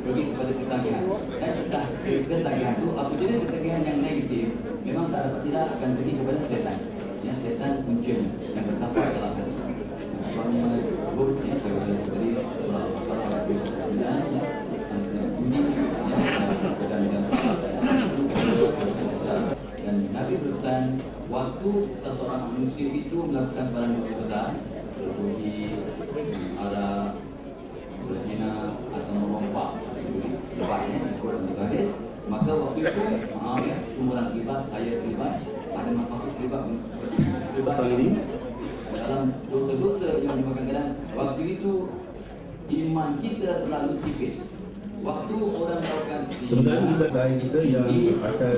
pergi kepada ketagihan. Dan ketagihan itu, apa jenis ketagihan yang negatif, memang tak dapat tidak akan pergi kepada setan. Ya, setan puncanya yang bertapak dalam hati. Suaminya sebut, ya, saya tadi surah Al-Baqarah ayat 29, ya, bunyi, ya, dan Nabi berpesan, waktu seseorang manusia itu melakukan sebarang dosa besar, berjudi, arak, berzina atau merompak, mencuri, lebatnya disebut dalam hadis, maka waktu itu, maaf ya, semua orang terlibat, saya terlibat, ada maksud terlibat ini dalam dosa-dosa yang kadang-kadang waktu itu iman kita terlalu tipis. Waktu orang melakukan sebenarnya kita lain kita yang akan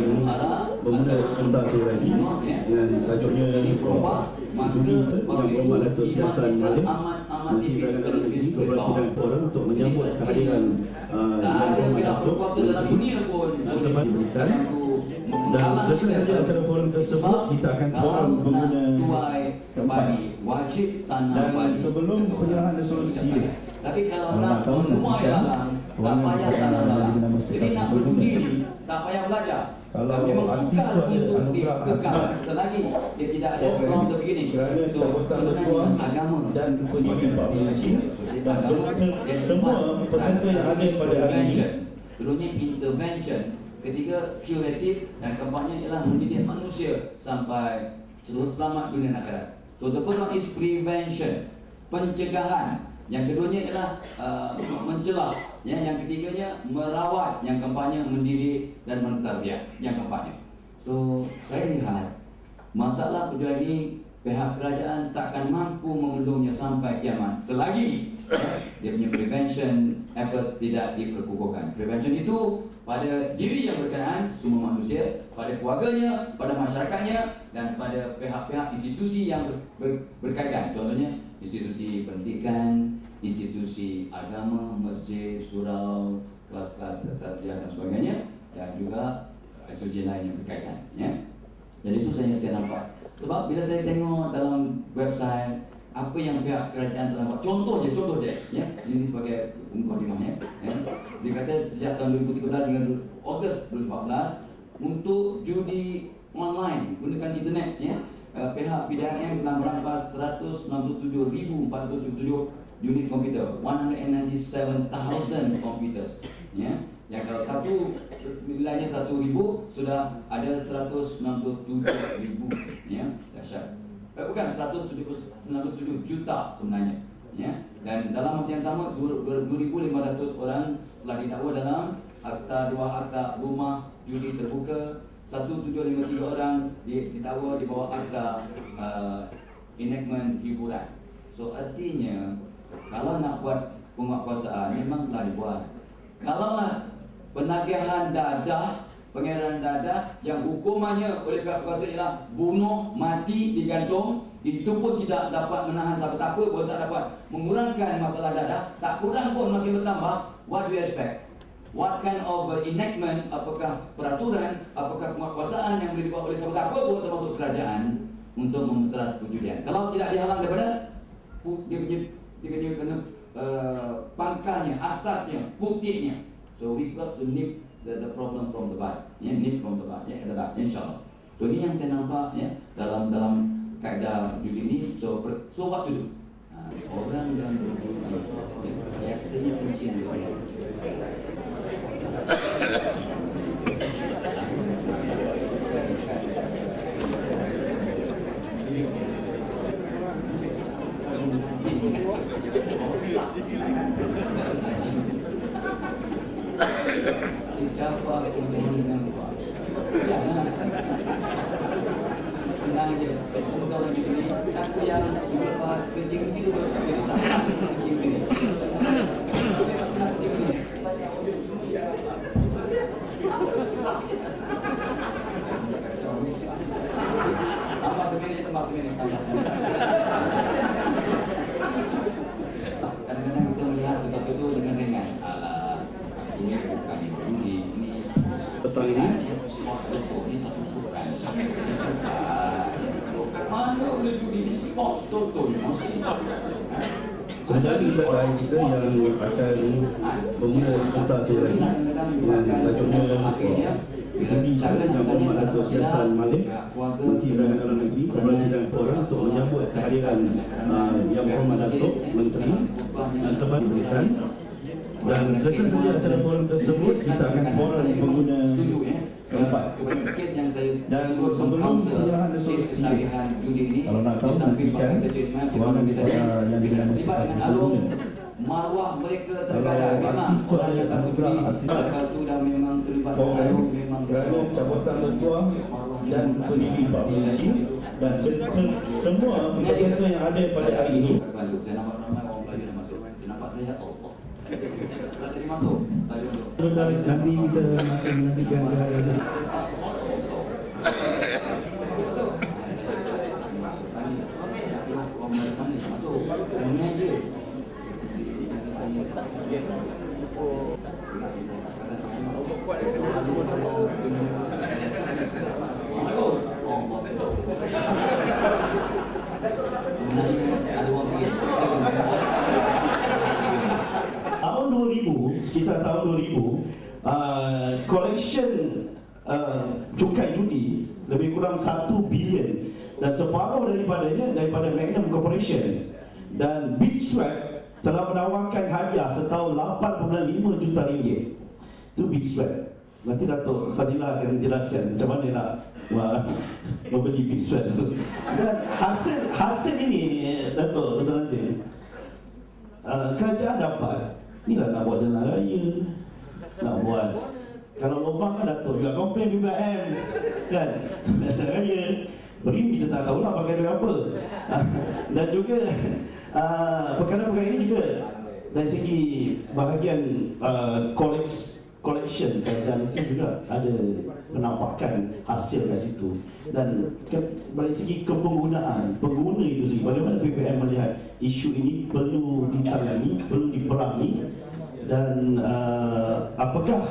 memula sebentar lagi dengan tajuknya Juli yang bermakna Siasan Malim nanti kita akan berhenti beberapa sidang forum untuk menyambut kehadiran Yang Berhormat Datuk sebab diberikan. Dan selesai saja acara forum tersebut, kita akan forum pengguna tempat. Dan sebelum penyerahan resolusi tapi kalau nak rumah dalam, tak payah tanam dalam. Jadi nak berduri, tak payah belajar. Kalau memang sukar untuk anugerah dikekal selagi dia tidak ada from the beginning. So sebenarnya agama dan dan semua peserta yang hadir pada hari ini, dulunya intervention, ketiga curative, dan keempatnya ialah mendidik manusia sampai selamat dunia dan akhirat. So the first one is prevention, pencegahan. Yang keduanya ialah mencegah, ya. Yang ketiganya merawat, yang keempatnya mendidik dan mentarbiyah, yang keempatnya. So saya lihat masalah perjuangan ini pihak kerajaan takkan mampu membendungnya sampai kiamat selagi dia punya prevention efforts tidak diperkukuhkan. Prevention itu pada diri yang berkenaan, semua manusia, pada keluarganya, pada masyarakatnya, dan pada pihak-pihak institusi yang berkaitan. Contohnya institusi pendidikan, institusi agama, masjid, surau, kelas-kelas tarbiyah dan sebagainya, dan juga institusi lain yang berkaitan, ya. Dan itu saya nampak. Sebab bila saya tengok dalam website apa yang pihak kerajaan telah buat, contoh je, ya. Ini sebagai mukadimah, ya. Dia kata sejak tahun 2013 hingga Ogos 2014 untuk judi online menggunakan internet, ya. Pihak PDRM telah merampas 167,477 unit komputer, 197,000 computers, ya. Yang kalau satu nilainya 1,000 sudah ada 167,000, ya. Dahsyat. Bukan 197 juta sebenarnya, ya. Dan dalam masa yang sama 2,500 orang telah didakwa dalam dua akta rumah judi terbuka, 1,753 orang didakwa di bawah akta enactment hiburan. So artinya kalau nak buat penguatkuasaan memang telah dibuat. Kalaulah penagihan dadah, pengeran dadah yang hukumannya oleh pihak kuasa ialah bunuh, mati, digantung, itu pun tidak dapat menahan siapa-siapa, pun tak dapat mengurangkan masalah dadah, tak kurang pun makin bertambah. What do you expect? What kind of enactment, apakah peraturan, apakah penguatkuasaan yang boleh dibuat oleh siapa-siapa pun termasuk kerajaan untuk memeteras perjudian. Kalau tidak dihalang daripada dia punya kena pangkalnya, asasnya, putihnya. So we got to nip the problem from the bud, ya, nip from the bud, ya, at the bud, insyaAllah. So ini yang saya nampak, ya, dalam kaedah judi ini. So what to do? Orang yang berjudi biasanya pencuri bayar. Jawab dengan kuat. Jangan senang aja. Kalau orang ini satu yang lepas kencing mesti dulu tapi ditahan kencing ini. Tambah semini. Kadang-kadang kita melihat sesuatu itu dengan ringan. Ini bukan judi, ini petang ini sport toto, ini satu sukan. Ini sukan. Bukan mana boleh judi, ini sport toto ni masih. Sebenarnya kita kita yang akan bermula sebentar saya lagi dengan tajuknya Pembicaraan yang berhormat Dato' Sri Hassan Malik, Menteri Perdagangan Dalam Negeri, Komunikasi dan Forum untuk menyambut kehadiran yang berhormat Dato' Menteri sebab diberikan. Dan selesai saja acara forum tersebut, kita akan forum pengguna keempat. Dan sebelum penyerahan resolusi, kalau nak tahu nantikan kewangan yang dinamasikan sebelumnya. Maruah mereka terkadang memang orang yang tak peduli tu dah memang terlibat harum memang kerana cabutan bertuah dan pendiri Pak Menteri dan semua peserta yang ada pada hari ini. Saya nampak ramai orang belajar masuk. Nampak saya Allah. Tadi masuk. Nanti kita akan menantikan kehadiran. Masuk. Semuanya je. Tahun 2000, sekitar tahun 2000, collection cukai judi lebih kurang 1 bilion dan separuh daripada Magnum Corporation dan Big Swag telah menawarkan hadiah setahun 8.5 juta ringgit. Itu Big Swag. Nanti Dato' Fadilah akan jelaskan macam mana nak membeli Big Swag tu. Dan hasil ini Dato' Dr. Nazir, kerajaan dapat inilah nak buat jalan raya, nak buat kalau lubang kan Dato' juga komplain BBM kan, jalan raya Prim kita tak tahulah pakai duit apa. Dan juga perkara-perkara ini juga dari segi bahagian collection dan itu juga ada penampakan hasil kat situ. Dan dari segi kepenggunaan pengguna itu sendiri, bagaimana BPM melihat isu ini perlu ditangani, perlu diperangi, dan apakah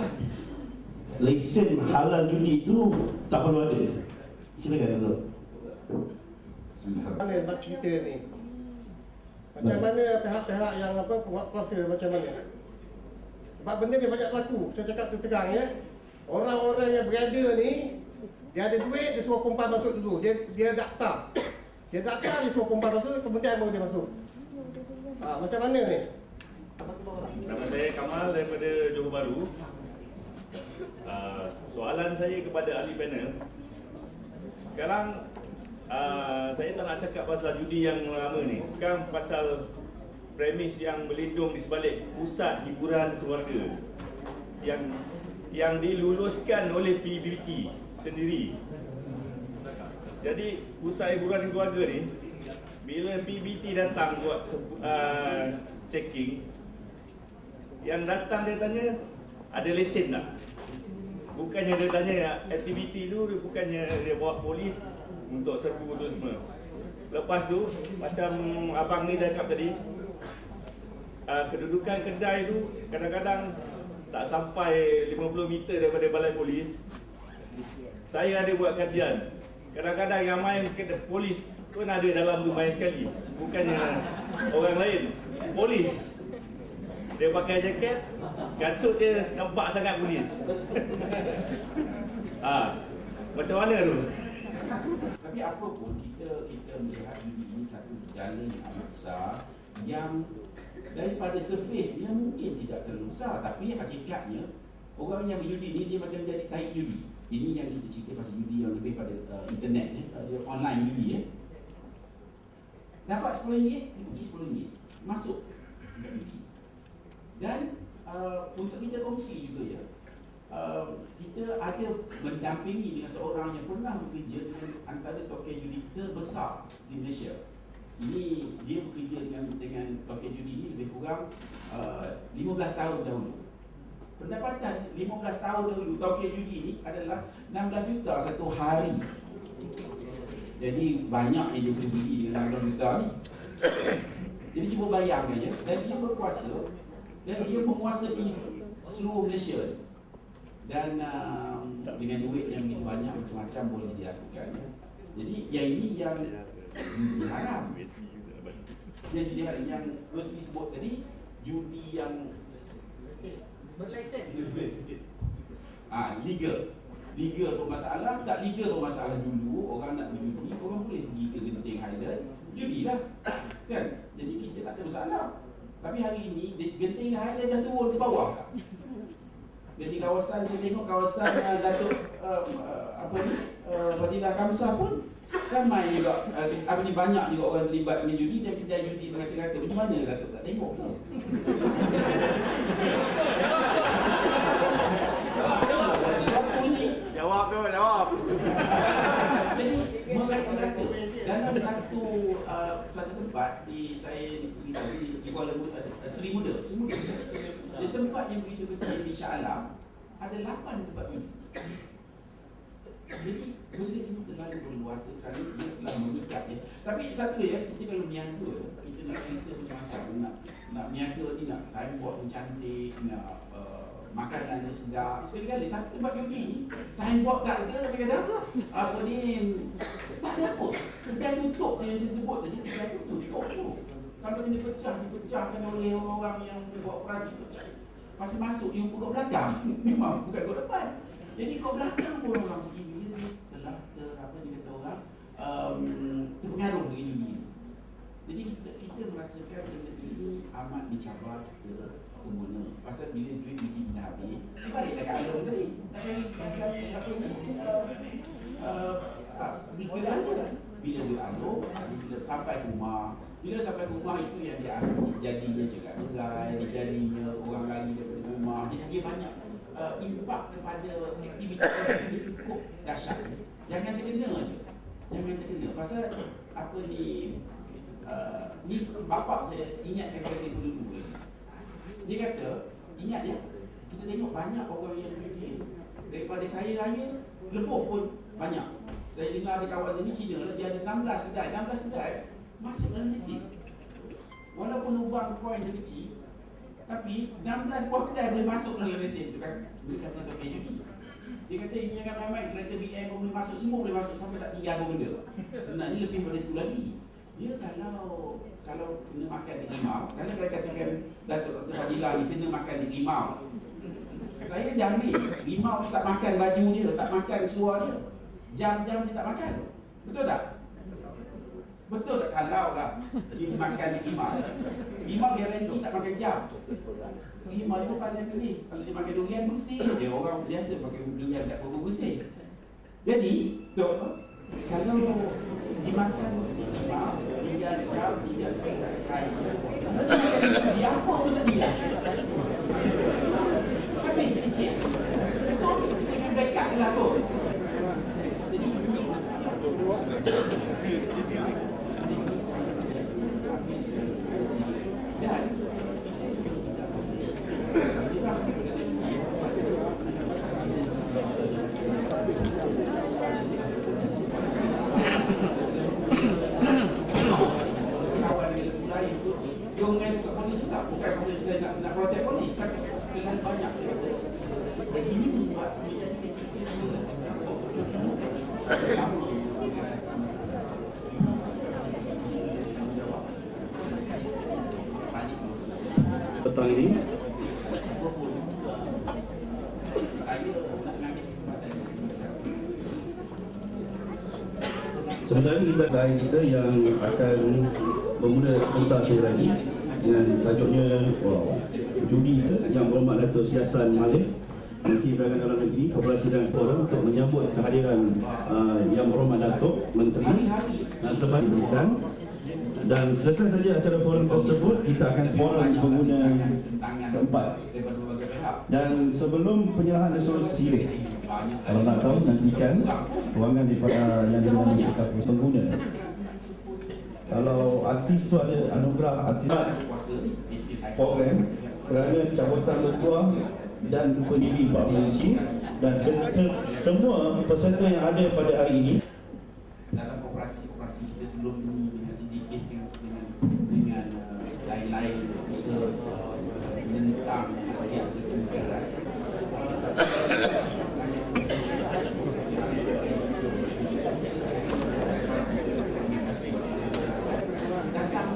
lesen halal judi itu tak perlu ada? Silakan Dato'. Mana nak cerita ni? Macam mana pihak-pihak yang buat kuasa macam mana? Sebab benda ni banyak berlaku. Saya cakap tu terang ya. Orang-orang yang berada ni, dia ada duit, dia suruh perempuan masuk dulu. Dia daftar. Dia suruh perempuan masuk, kemudian baru dia masuk. Macam mana ni? Nama saya Kamal daripada Johor Bahru. Soalan saya kepada ahli panel. Sekarang saya tak nak cakap pasal judi yang lama ni. Sekarang pasal premis yang berlindung di sebalik pusat hiburan keluarga yang diluluskan oleh PBT sendiri. Jadi pusat hiburan keluarga ni, bila PBT datang buat checking, yang datang dia tanya ada lesen tak? Bukannya dia tanya aktiviti tu, bukannya dia bawa polis untuk serbu tu semua. Lepas tu, macam abang ni dah cakap tadi, kedudukan kedai tu kadang-kadang tak sampai 50 meter daripada balai polis. Saya ada buat kajian. Kadang-kadang yang main polis pun ada dalam tu main sekali. Bukannya orang lain, polis. Dia pakai jaket, kasut dia nampak sangat polis. Macam mana tu? Tapi apa pun kita melihat ini satu jalan yang amat besar yang daripada surface dia mungkin tidak terlalu besar, tapi hakikatnya orang yang berjudi ni dia macam jadi tahi judi. Ini yang kita cerita pasal judi yang lebih pada internet ni, dia online judi ya. Dapat RM10, dia pergi RM10, masuk untuk judi. Dan untuk kita kongsi juga ya, kita ada mendampingi dengan seorang yang pernah bekerja dengan antara token judi terbesar di Malaysia. Ini dia bekerja dengan token judi ini lebih kurang 15 tahun dahulu. Pendapatan 15 tahun dahulu token judi ini adalah 16 juta satu hari. Jadi banyak yang dia boleh beli dengan 16 juta ni. Jadi cuba bayangkan ya, dan dia berkuasa dan dia menguasai seluruh Malaysia. Dan dengan duit yang begitu banyak, macam-macam boleh dilakukan ya. Jadi yang ini yang haram. judi hari yang Rosli sebut tadi, judi yang berlesen. Legal bermasalah, tak legal bermasalah dulu. Orang nak berjudi, orang boleh pergi ke Genting Highland, judilah, kan? Jadi kita tak ada masalah. Tapi hari ini Genting Highland dah turun ke bawah. Jadi kawasan, saya tengok kawasan Datuk Fadilah Kamsah pun ramai juga, banyak juga orang terlibat dengan judi dan kedai judi berkata-kata. Macam mana Datuk tak tengok ke? Jawab. Jadi merata-rata dalam satu tempat di Kuala Lumpur, Seri Muda. Di tempat yang begitu kecil di Shah Alam ada 8 tempat judi. Jadi benda ini terlalu berluasa kerana dia telah mengikat ya. Tapi satu ya, kita kalau niaga, kita nak cerita macam-macam. Nak niaga ni, nak signboard yang cantik, nak makanan yang sedap. Sekali-kali tapi tempat judi ni signboard tak ada, kadang-kadang apa ni tak ada apa. Kedai tutup yang saya sebut tadi, kedai tutup tu. Sampai kena dipecahkan oleh orang yang buat operasi pecah. Masa masuk jumpa kat belakang, memang bukan kat depan. Jadi kat belakang pun orang pergi bila telah terpengaruh dengan judi. Jadi kita merasakan benda ini amat mencabar kita pengguna. Pasal bila duit judi dah habis, dia balik dekat alur tadi. Nak cari apa ni? Duit belanja. Bila duit alur, bila sampai ke rumah. Bila sampai ke rumah itu yang dia jadinya cakap berai, dia jadinya orang lagi daripada rumah. Jadi dia banyak impak kepada aktiviti yang cukup dahsyat. Jangan terkena je. Jangan terkena. Pasal apa ni bapak saya ingatkan saya dulu lagi. Dia kata, ingat ya, kita tengok banyak orang yang judi. Daripada kaya raya, lebuh pun banyak. Saya dengar di kawasan sini Cina, dia ada 16 kedai masuk dalam mesin. Walaupun lubang koin dia kecil, tapi 16 buah kedai boleh masuk dalam mesin tu kan. Dia kata token judi. Dia kata ini jangan ramai, kereta BM pun boleh masuk, semua boleh masuk sampai tak tinggal apa benda. Sebenarnya lebih pada itu lagi. Dia kalau kena makan di rimau, kalau katakan Datuk Dr. Fadilah ni kena makan di rimau, saya jamin rimau tak makan baju dia, tak makan seluar dia, jam-jam dia tak makan. Betul tak? Betul tak? Kalau lah dia makan di rimau garanti tak makan jam. Rimau dia pandai pilih. Kalau dia makan durian bersih, dia orang biasa pakai durian tak perlu bersih. Jadi kalau dimakan di rimau, tinggal jam, tinggal kain, dia apa pun tak tinggal. Habis sikit. Betul, dengan dekat lah tu. Jadi ini masalah. Dan petang ini sebenarnya kita yang akan bermula sebentar saya lagi dengan tajuknya judi yang berhormat Datuk Sri Hassan Malik, Menteri Perdagangan Dalam Negeri, Korporasi dan Forum, untuk menyambut kehadiran yang berhormat Datuk Menteri dan sebagainya. Dan selesai saja acara forum tersebut, kita akan forum pengguna keempat. Dan sebelum penyerahan resolusi silik, kalau nak tahu, nantikan ruangan daripada yang dimana kita pengguna. Kalau artis tu ada anugerah artis program kerana cabutan bertuah dan pendiri Pak Menteri dan semua peserta yang ada pada hari ini. Dalam operasi-operasi kita sebelum ini dengan sedikit dengan lain-lain usaha menentang khasiat kenegaraan. Datang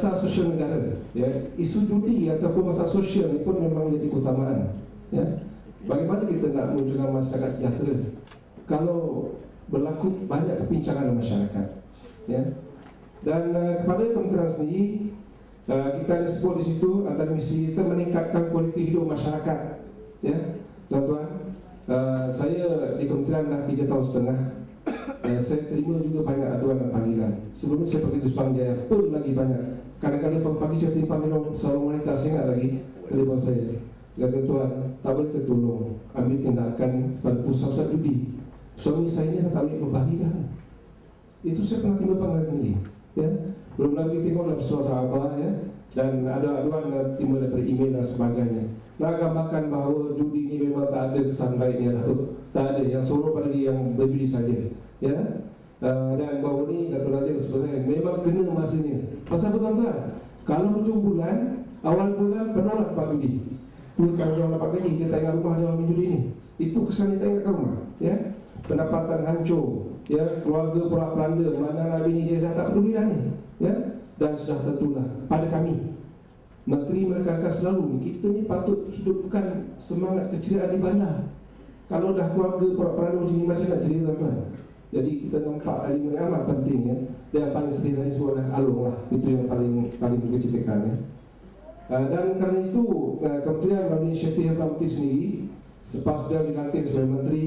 dasar sosial negara. Ya, isu judi ataupun masalah sosial ini pun memang jadi keutamaan. Ya, bagaimana kita nak mewujudkan masyarakat sejahtera kalau berlaku banyak kepincangan dalam masyarakat? Ya, dan kepada kementerian sendiri, kita ada sebut di situ antara misi kita meningkatkan kualiti hidup masyarakat. Ya, tuan-tuan, saya di kementerian dah 3 tahun setengah. Saya terima juga banyak aduan dan panggilan. Sebelum saya pergi ke Subang Jaya pun lagi banyak. Kadang-kadang pagi-pagi saya terima panggilan seorang wanita, saya ingat lagi telefon saya. Kata, tuan, tak boleh ke tolong ambil tindakan pada pusat-pusat judi. Suami saya ni dah tak boleh berbagi dah. Itu saya pernah terima panggilan sendiri. Ya, belum lagi tengok dalam suara sahabat, ya, dan ada aduan timbul daripada email dan sebagainya. Nak gambarkan bahawa judi ni memang tak ada kesan baiknya lah tu. Tak ada, yang suruh pada dia yang berjudi saja. Ya, dan bahawa ni Dato' Nazir sebenarnya memang kena masanya. Pasal apa tuan-tuan? Kalau hujung bulan, awal bulan penolak dapat judi. Kalau dia dapat gaji, dia tak ingat rumah dia orang judi ni. Itu kesan dia tak ingat ke rumah. Ya, pendapatan hancur. Ya, keluarga porak-poranda, mana Nabi ni dia dah tak peduli dah ni. Ya, dan sudah tentulah pada kami Menteri menekankan selalu kita ni patut hidupkan semangat keceriaan di bandar. Kalau dah keluarga porak-poranda macam ni, macam nak ceria tuan-tuan. Jadi kita nampak hal ini amat penting, ya. Dan yang paling sedih tadi sebenarnya alung lah. Itu yang paling berceritakan, ya. Dan kerana itu Kementerian melalui inisiatif Menteri sendiri, selepas dia dilantik sebagai Menteri,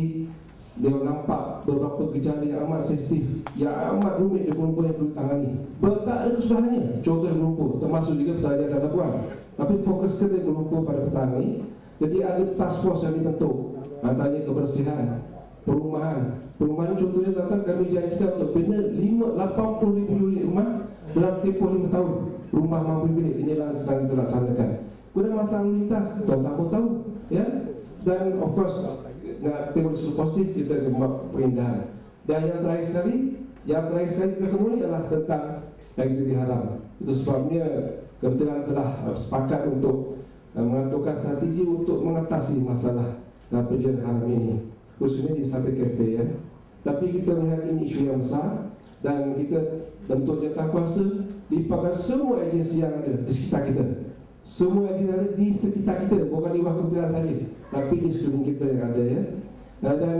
dia nampak beberapa gejala yang amat sensitif, yang amat rumit di Kuala Lumpur yang perlu ditangani. Tak ada kesudahannya. Contoh Kuala Lumpur, termasuk juga petani dan labuan. Tapi fokus kita Kuala Lumpur pada petani. Jadi ada task force yang dibentuk, antaranya kebersihan, perumahan. Perumahan contohnya tuan-tuan, kami janjikan untuk bina 80,000 unit rumah dalam tempoh 5 tahun. Rumah mampu bilik, inilah sedang kita laksanakan. Kemudian masalah lintas, tuan-tuan pun tahu, ya. Dan of course, nak tengok isu positif, kita buat perindahan. Dan yang terakhir sekali kita temui adalah tentang yang kita diharap. Itu sebabnya Kementerian telah sepakat untuk menentukan strategi untuk mengatasi masalah penjualan haram ini, khususnya di Sabit Cafe, ya. Tapi kita melihat ini isu yang besar dan kita bentuk jawatankuasa libatkan semua agensi yang ada di sekitar kita. Semua agensi yang ada di sekitar kita, bukan di bawah kementerian saja, tapi di sekeliling kita yang ada, ya. Dan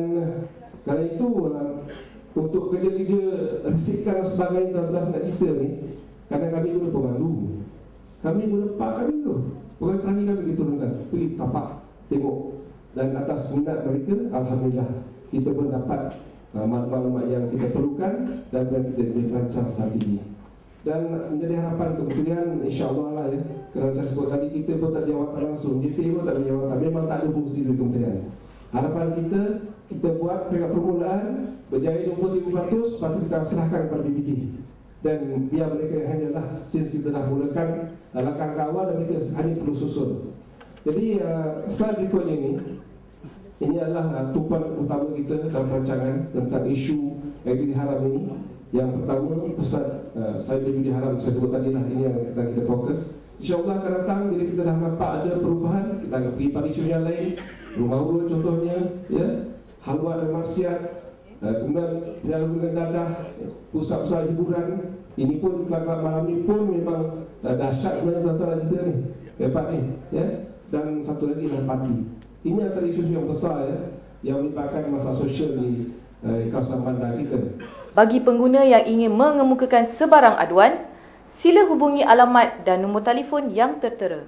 kerana itu untuk kerja-kerja resikan dan sebagainya, tuan-tuan nak cerita ni, kadang kami guna pemandu, kami guna pak kami tu, bukan kami diturunkan, pergi tapak tengok, dan atas minat mereka, alhamdulillah kita pun dapat maklumat-maklumat yang kita perlukan dan kita rancang strategi. Dan menjadi harapan kementerian, insya-Allah lah, ya. Kerana saya sebut tadi, kita pun tak jawatan langsung, JP pun tak ada jawatan, memang tak ada fungsi di kementerian. Harapan kita buat peringkat permulaan, berjaya 23%, lepas tu kita serahkan kepada BPT. Dan biar mereka yang handle lah, since kita dah mulakan langkah awal dan mereka hanya perlu susun. Jadi slide berikutnya ini adalah tupan utama kita dalam perancangan tentang isu aktiviti haram ini. Yang pertama, pusat cyber judi haram, saya sebut tadi lah, ini yang kita fokus. InsyaAllah akan datang bila kita dah nampak ada perubahan, kita akan pergi pada isu yang lain, rumah urut contohnya, ya, halwa dan maksiat, kemudian penyalahgunaan dadah, pusat-pusat hiburan. Ini pun kelab-kelab malam ni pun memang dahsyat sebenarnya tuan-tuan cerita ni, hebat ni, ya. Dan satu lagi adalah parti. Ini antara isu yang besar, ya, yang melibatkan masalah sosial di kawasan bandar kita. Bagi pengguna yang ingin mengemukakan sebarang aduan, sila hubungi alamat dan nombor telefon yang tertera.